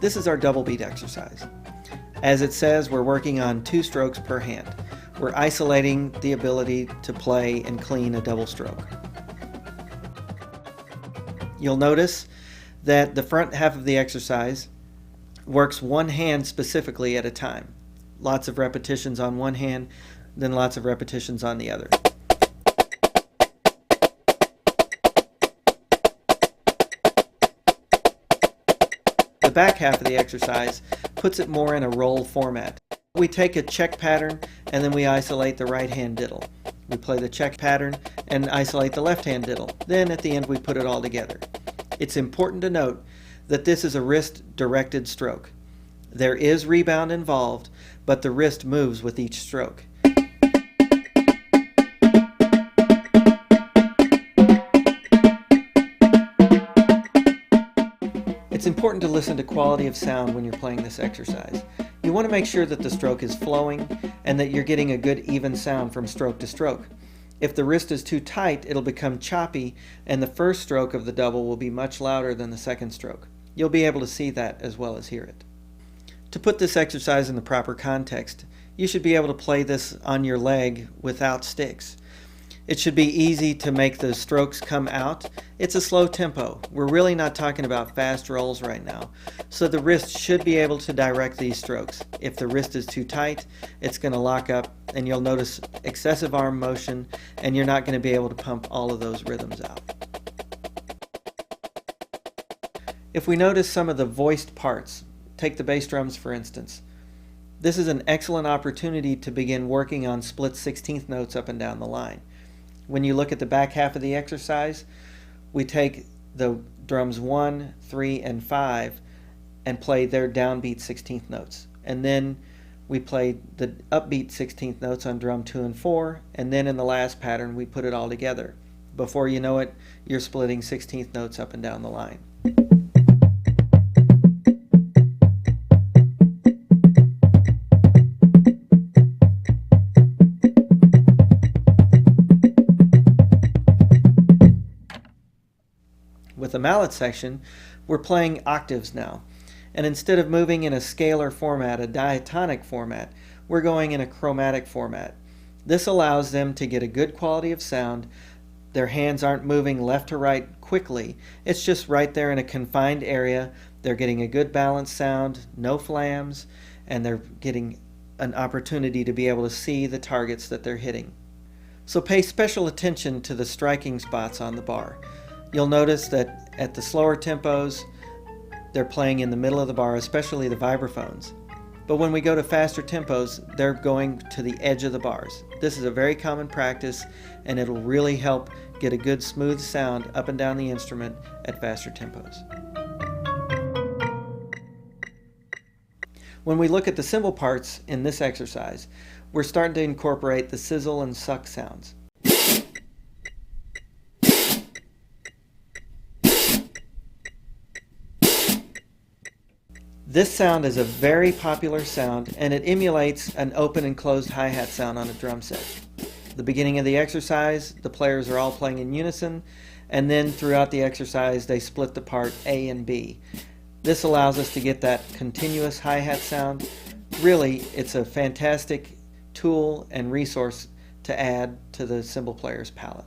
This is our double beat exercise. As it says, we're working on 2 strokes per hand. We're isolating the ability to play and clean a double stroke. You'll notice that the front half of the exercise works one hand specifically at a time. Lots of repetitions on one hand, then lots of repetitions on the other. The back half of the exercise puts it more in a roll format. We take a check pattern and then we isolate the right hand diddle. We play the check pattern and isolate the left hand diddle. Then at the end we put it all together. It's important to note that this is a wrist-directed stroke. There is rebound involved, but the wrist moves with each stroke. It's important to listen to quality of sound when you're playing this exercise. You want to make sure that the stroke is flowing and that you're getting a good even sound from stroke to stroke. If the wrist is too tight, it'll become choppy and the first stroke of the double will be much louder than the second stroke. You'll be able to see that as well as hear it. To put this exercise in the proper context, you should be able to play this on your leg without sticks. It should be easy to make the strokes come out. It's a slow tempo. We're really not talking about fast rolls right now. So the wrist should be able to direct these strokes. If the wrist is too tight, it's going to lock up and you'll notice excessive arm motion and you're not going to be able to pump all of those rhythms out. If we notice some of the voiced parts, take the bass drums for instance. This is an excellent opportunity to begin working on split 16th notes up and down the line. When you look at the back half of the exercise, we take the drums 1, 3, and 5 and play their downbeat 16th notes. And then we play the upbeat 16th notes on drum 2 and 4, and then in the last pattern we put it all together. Before you know it, you're splitting 16th notes up and down the line. With the mallet section, we're playing octaves now. And instead of moving in a scalar format, a diatonic format, we're going in a chromatic format. This allows them to get a good quality of sound. Their hands aren't moving left to right quickly. It's just right there in a confined area. They're getting a good balanced sound, no flams, and they're getting an opportunity to be able to see the targets that they're hitting. So pay special attention to the striking spots on the bar. You'll notice that at the slower tempos, they're playing in the middle of the bar, especially the vibraphones. But when we go to faster tempos, they're going to the edge of the bars. This is a very common practice, and it'll really help get a good smooth sound up and down the instrument at faster tempos. When we look at the cymbal parts in this exercise, we're starting to incorporate the sizzle and suck sounds. This sound is a very popular sound and it emulates an open and closed hi-hat sound on a drum set. The beginning of the exercise, the players are all playing in unison, and then throughout the exercise they split the part A and B. This allows us to get that continuous hi-hat sound. Really, it's a fantastic tool and resource to add to the cymbal player's palette.